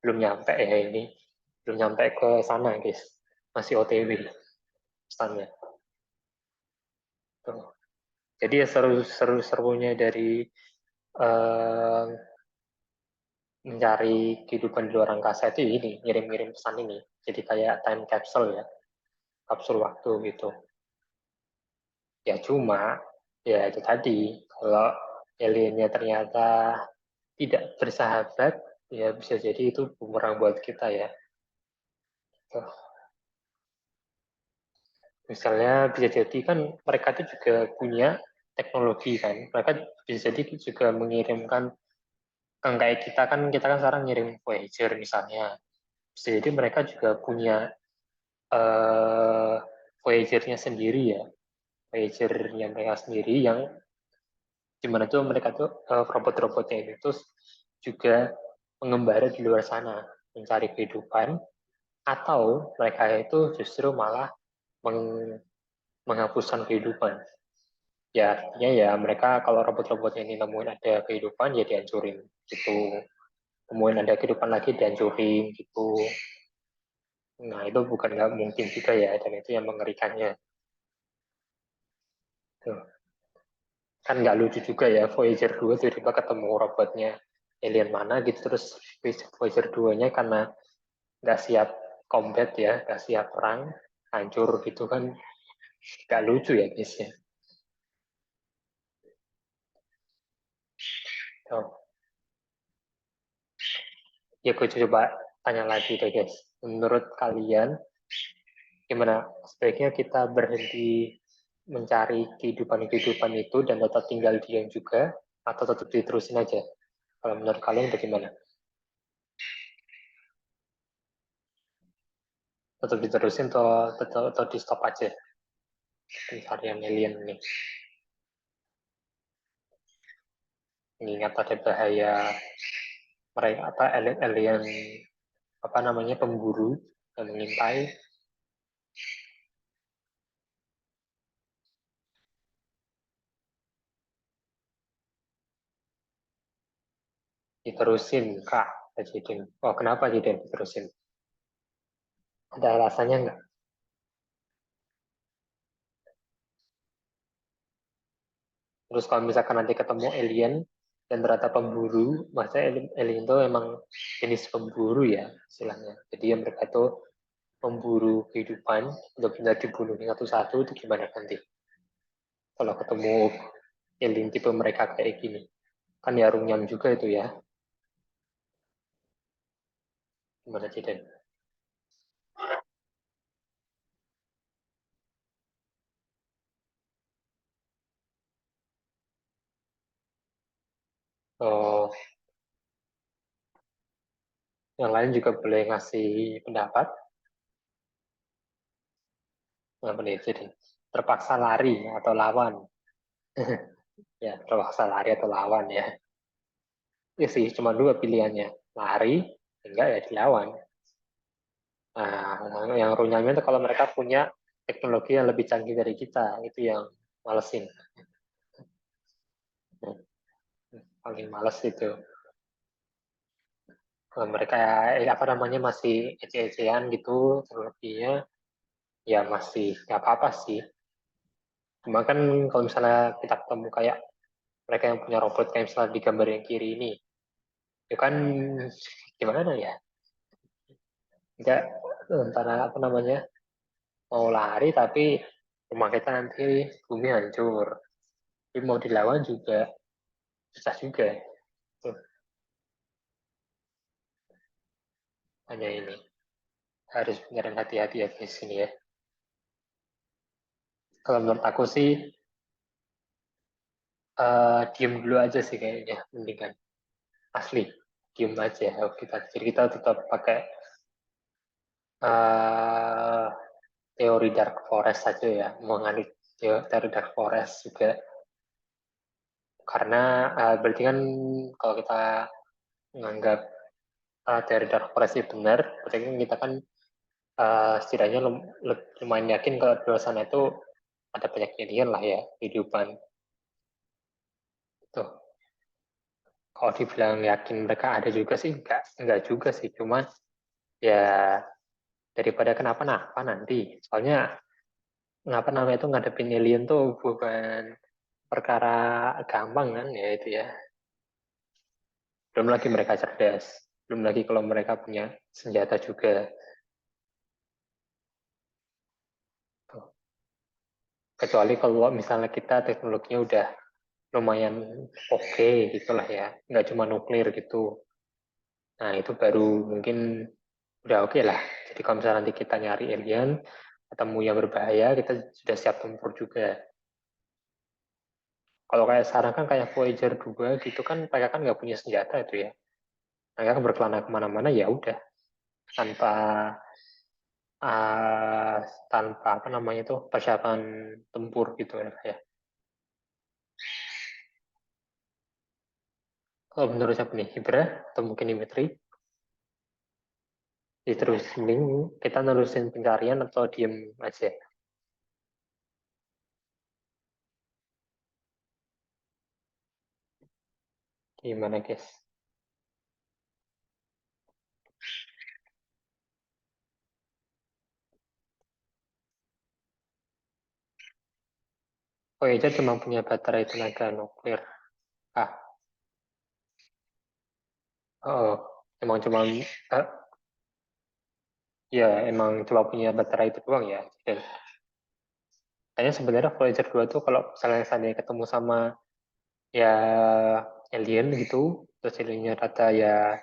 [SPEAKER 1] belum nyampe ya ini. Belum nyampe ke sana guys. Masih OTW pesannya. Tuh. Jadi ya seru-serunya dari uh, mencari kehidupan di luar angkasa itu ini, ngirim-ngirim pesan ini. Jadi kayak time capsule ya, kapsul waktu gitu. Ya cuma, ya itu tadi, kalau aliennya ternyata tidak bersahabat, ya bisa jadi itu bumerang buat kita ya. Tuh. Misalnya bisa jadi kan mereka itu juga punya teknologi kan. Mereka bisa jadi juga mengirimkan, kan kayak kita kan sekarang ngirim Voyager misalnya. Bisa jadi mereka juga punya uh, Voyager-nya sendiri ya. Voyager-nya mereka sendiri yang dimana tuh mereka tuh robot-robotnya ini tuh juga mengembara di luar sana mencari kehidupan atau mereka itu justru malah menghapuskan kehidupan. Ya artinya ya mereka kalau robot-robotnya ini nemuin ada kehidupan ya dihancurin gitu. Nemuin ada kehidupan lagi dihancurin gitu. Nah itu bukan nggak mungkin juga ya dan itu yang mengerikannya. Tuh. Kan nggak lucu juga ya Voyager 2 tiba-tiba ketemu robotnya alien mana gitu terus Voyager 2-nya karena nggak siap combat ya, nggak siap perang, hancur gitu kan nggak lucu ya guys ya. Tuh. Ya gue coba tanya lagi deh guys. Menurut kalian gimana sebaiknya kita berhenti mencari kehidupan-kehidupan itu dan tetap tinggal diam juga atau tetap diterusin aja? Kalau menurut kalian bagaimana? Tetap diterusin atau di stop aja pencarian alien ini? Mengingat ada bahaya mereka apa alien apa namanya pemburu yang mengintai, diterusin kah Presiden? Oh kenapa jadi diterusin? Ada alasannya nggak? Terus kalau misalkan nanti ketemu alien dan ternyata pemburu, maksudnya alien itu emang jenis pemburu ya istilahnya. Jadi yang mereka itu memburu kehidupan untuk bisa dibunuh satu-satu itu gimana nanti? Kalau ketemu alien tipe mereka kayak gini, kan ya runyam juga itu ya. Gimana Ciden? Oh, yang lain juga boleh ngasih pendapat. apa nih, jadi terpaksa lari atau lawan. Ya, terpaksa lari atau lawan ya. Itu sih cuma dua pilihannya, lari enggak ya dilawan. Nah, yang runyamnya itu kalau mereka punya teknologi yang lebih canggih dari kita, itu yang malesin. Paling males itu. Kalau mereka apa namanya masih ece-ecean gitu teknologinya, ya masih nggak apa-apa sih. Cuma kan kalau misalnya kita ketemu kayak mereka yang punya robot kayak misalnya di gambar yang kiri ini, itu kan gimana ya? Enggak, antara apa namanya mau lari tapi rumah kita nanti bumi hancur. Tapi mau dilawan juga susah juga. Tuh, hanya ini harus beneran hati-hati ya di sini ya. Kalau menurut aku sih diem dulu aja sih kayaknya mendingan asli diem aja. Jadi kita tetap pakai uh, teori dark forest saja ya, menganut teori dark forest juga karena berarti kan kalau kita menganggap teori dark forest itu benar, berarti kan kita kan setidaknya lumayan yakin kalau di luar sana itu ada banyak alien lah ya kehidupan itu. Kalau dibilang yakin mereka ada juga sih enggak juga sih, cuman ya daripada kenapa-napa nanti. Soalnya ngapa namanya itu ngadepin alien tuh bukan perkara gampang kan ya itu ya. Belum lagi mereka cerdas, belum lagi kalau mereka punya senjata juga. Tuh. Kecuali kalau misalnya kita teknologinya udah lumayan oke gitulah ya, nggak cuma nuklir gitu. Nah itu baru mungkin udah oke lah. Jadi kalau misalnya nanti kita nyari alien, ketemu yang berbahaya, kita sudah siap tempur juga. Kalau kayak sekarang kan kayak Voyager 2 gitu kan, mereka kan nggak punya senjata itu ya. Mereka kan berkelana kemana-mana ya udah tanpa uh, tanpa apa namanya itu persiapan tempur gitu ya. Kalau menurut siapa nih, Hydra atau mungkin Dimitri? Diterusin, kita nerusin pencarian atau diem aja? Gimana guys? Voyager cuma punya baterai tenaga nuklir. Ah, oh, emang cuma ya emang cuma punya baterai itu doang ya. Dan kayaknya sebenarnya Voyager 2 tuh kalau misalnya saya ketemu sama ya alien gitu, terus aliennya rata ya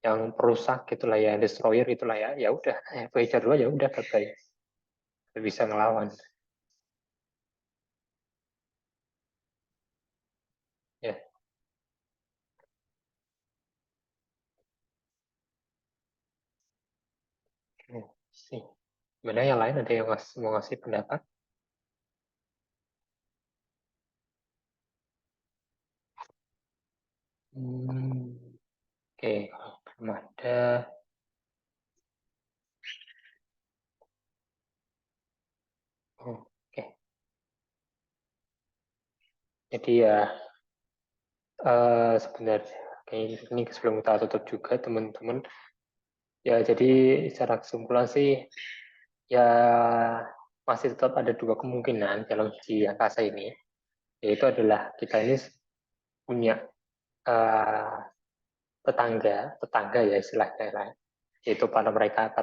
[SPEAKER 1] yang perusak gitulah ya, destroyer gitulah ya, ya udah Voyager 2 ya udah bye bisa ngelawan ya. Sih. Gimana yang lain ada yang mau ngasih pendapat? Hmm, oke, kalau belum ada, oke. Jadi ya sebenarnya kayak ini sebelum kita tutup juga teman-teman, ya jadi secara kesimpulan sih ya masih tetap ada dua kemungkinan dalam uji angkasa ini, yaitu adalah kita ini punya eh, tetangga ya istilahnya lah, yaitu para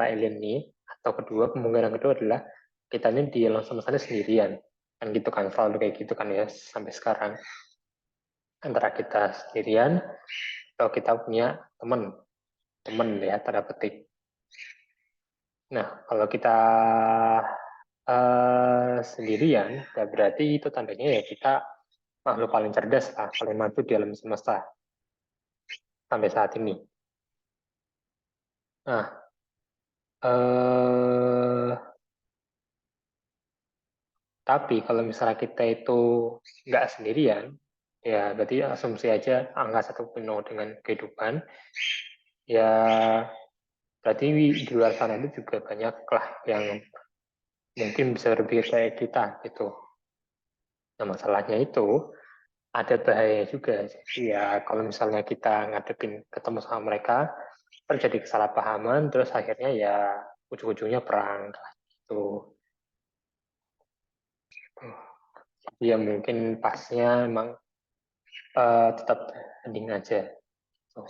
[SPEAKER 1] alien ini, atau kedua kemungkinan kedua adalah kita ini di alam semesta ini sendirian kan gitu kan, selalu kayak gitu kan ya sampai sekarang, antara kita sendirian atau kita punya teman teman ya tanda petik. Nah kalau kita sendirian ya berarti itu tandanya ya kita makhluk paling cerdas lah, paling maju di alam semesta sampai saat ini. Nah, eh, Tapi kalau misalnya kita itu nggak sendirian, ya berarti asumsi aja angka 1 penuh dengan kehidupan, ya berarti di luar sana itu juga banyak lah yang mungkin bisa berpikir kayak kita gitu. Nah masalahnya itu ada bahaya juga. Jadi ya kalau misalnya kita ngadepin ketemu sama mereka, terjadi kesalahpahaman, terus akhirnya ya ujung-ujungnya perang gitu. Ya mungkin pasnya emang tetap hening aja. So,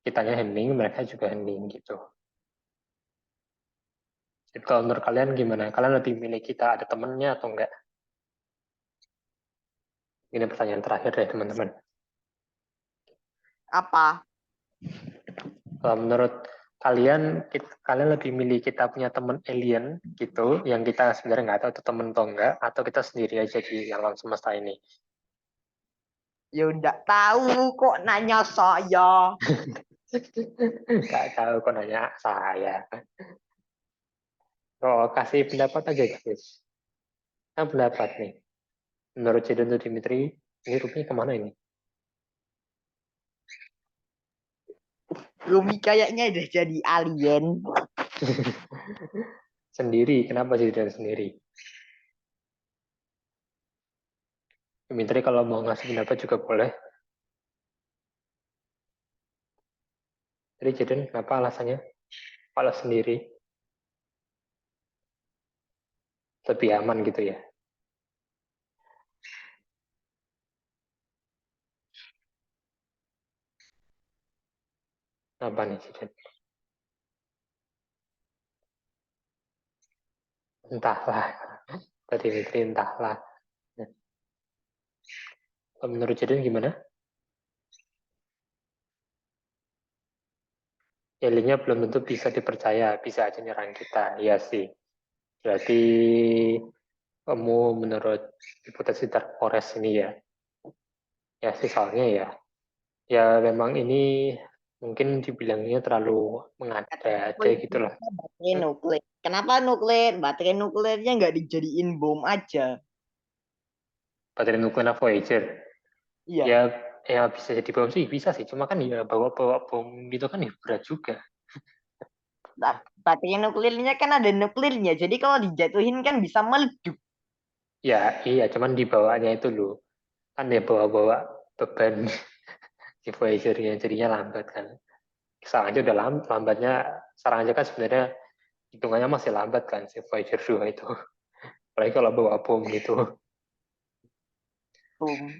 [SPEAKER 1] kitanya hening, mereka juga hening gitu. Jadi kalau menurut kalian gimana? Kalian lebih milih kita ada temennya atau enggak? Ini pertanyaan terakhir deh teman-teman.
[SPEAKER 2] Apa?
[SPEAKER 1] Kalau menurut kalian, kalian lebih milih kita punya temen alien gitu, yang kita sebenarnya nggak tahu itu temen atau enggak, atau kita sendiri aja di alam semesta ini?
[SPEAKER 2] Ya udah tahu kok nanya saya.
[SPEAKER 1] Nggak tahu kok nanya saya. Oh, kasih pendapat aja guys. Nah, pendapat nih. Menurut Jadon dan Dimitri, ini Rumi kemana ini?
[SPEAKER 2] Rumi kayaknya udah jadi alien.
[SPEAKER 1] Sendiri, kenapa Jadon sendiri? Dimitri kalau mau ngasih pendapat juga boleh. Jadi Jadon, kenapa alasannya? Kalau sendiri, lebih aman gitu ya? Apa nih Jadon? Entahlah. Tadi Dimitri entahlah. Nah, menurut Jadon gimana? Aliennya belum tentu bisa dipercaya, bisa aja nyerang kita. Iya sih. Berarti kamu menurut hipotesis Dark Forest ini ya? Ya sih soalnya ya. Ya memang ini mungkin dibilangnya terlalu mengada aja gitu lah.
[SPEAKER 2] Baterai nuklir. Kenapa nuklir? Baterai nuklirnya nggak dijadiin bom aja.
[SPEAKER 1] Baterai nuklir Voyager.
[SPEAKER 2] Iya.
[SPEAKER 1] Ya ya bisa jadi bom sih, bisa sih. Cuma kan ya bawa-bawa bom gitu kan ya berat juga.
[SPEAKER 2] Baterai nuklirnya kan ada nuklirnya. Jadi kalau dijatuhin kan bisa meledak.
[SPEAKER 1] Ya iya, cuman dibawanya itu loh. Kan ya bawa-bawa beban di Voyager-nya jadinya lambat kan. Sekarang aja udah lambatnya, sekarang aja kan sebenarnya hitungannya masih lambat kan si Voyager 2 itu. Apalagi kalau bawa bom gitu.
[SPEAKER 2] Bom.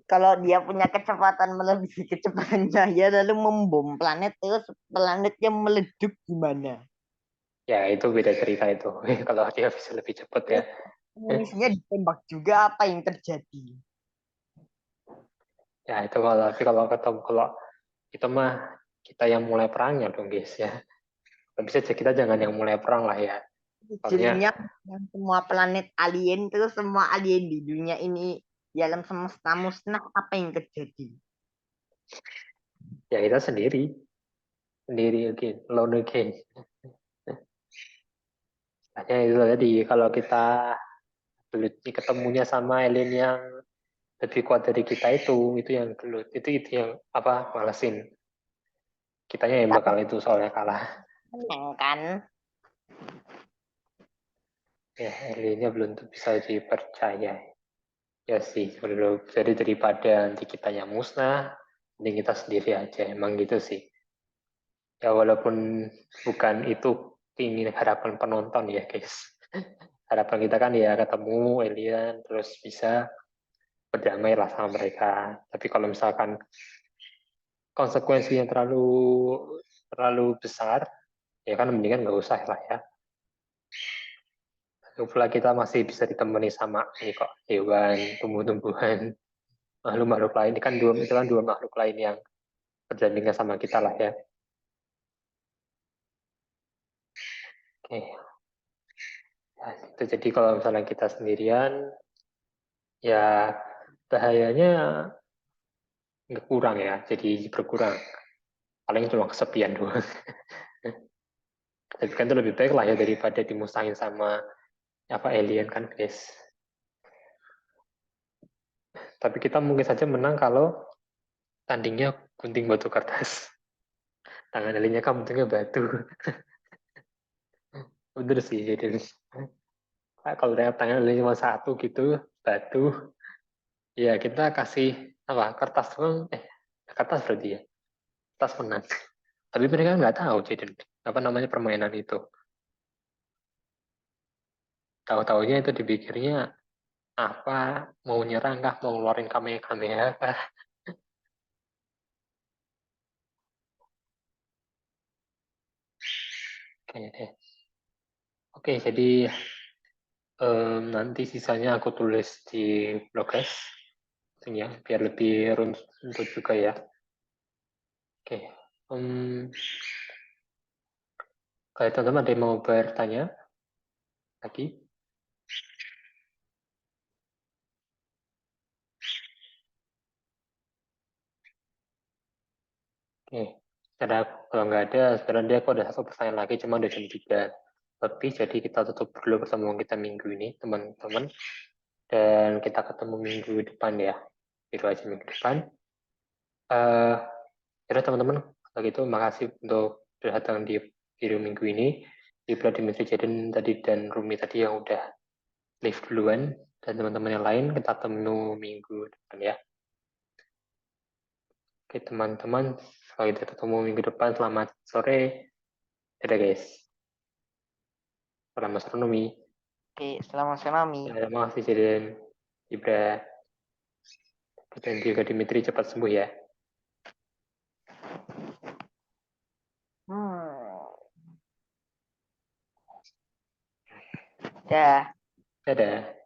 [SPEAKER 2] Kalau dia punya kecepatan melebihi kecepatan cahaya lalu membom planet terus planetnya meledak gimana?
[SPEAKER 1] Ya itu beda cerita itu. Kalau dia bisa lebih cepat ya.
[SPEAKER 2] Terus manusia ditembak juga apa yang terjadi?
[SPEAKER 1] Ya itu kalau ketemu kalau kita mah kita yang mulai perangnya dong guys ya. Tapi saja kita jangan yang mulai perang lah ya. Soalnya
[SPEAKER 2] Hasilnya yang semua planet alien terus semua alien di dunia ini di alam semesta musnah apa yang terjadi?
[SPEAKER 1] ya kita sendiri, sendiri again, alone again. Hanya itu tadi kalau kita gelut ketemunya sama alien yang lebih kuat dari kita itu yang gelut, itu yang apa malesin. Kitanya yang
[SPEAKER 2] Tapi
[SPEAKER 1] bakal itu soalnya kalah.
[SPEAKER 2] menang kan?
[SPEAKER 1] Ya aliennya belum tentu bisa dipercaya. Ya sih, jadi daripada nanti kitanya musnah, mending kita sendiri aja. Emang gitu sih. Ya walaupun bukan itu ingin harapan penonton ya guys. Harapan kita kan ya ketemu alien, terus bisa berdamai lah sama mereka. Tapi kalau misalkan konsekuensinya terlalu besar, ya kan mendingan nggak usah lah ya. Pula kita masih bisa ditemani sama ini kok hewan, tumbuh-tumbuhan, makhluk-makhluk lain. Ini kan itu kan dua makhluk lain yang berdampingan sama kita lah ya. Oke, ya, itu jadi kalau misalnya kita sendirian, ya bahayanya nggak kurang ya, jadi berkurang. Paling cuma kesepian doang. Tapi kan itu lebih baik lah ya daripada dimusahin sama Apa alien kan guys. Tapi kita mungkin saja menang kalau tandingnya gunting batu kertas. Tangan aliennya kan bentuknya batu. Bener sih. Jadi kalau tangan aliennya cuma satu gitu, batu. Ya kita kasih apa kertas doang. Kertas berarti ya. Kertas menang. Tapi mereka nggak tahu jadi apa namanya permainan itu. Tahu-taunya itu dipikirnya apa mau nyerang kah mau ngeluarin kamera kah. Kayaknya deh. Oke, jadi nanti sisanya aku tulis di Blogges ya biar lebih runtut juga ya. Oke, kalau teman-teman ada yang mau bertanya lagi. Oke, kalau nggak ada sebenarnya aku ada satu pertanyaan lagi cuma udah jam 3 lebih jadi kita tutup dulu pertemuan kita minggu ini teman-teman dan kita ketemu minggu depan ya itu aja minggu depan. uh, Jadi teman-teman, kalau gitu makasih untuk datang di video minggu ini. Ibra, Dimitri, Jaden tadi dan Rumi tadi yang udah live duluan. Dan teman-teman yang lain kita ketemu minggu depan ya. Oke teman-teman, kalau kita ketemu minggu depan, selamat sore. Dadah guys. Salam astronomi.
[SPEAKER 2] Oke, selamat tsunami.
[SPEAKER 1] Ya, makasih Jaden, Ibra, dan juga Dimitri cepat sembuh ya.
[SPEAKER 2] Dah.
[SPEAKER 1] Dadah.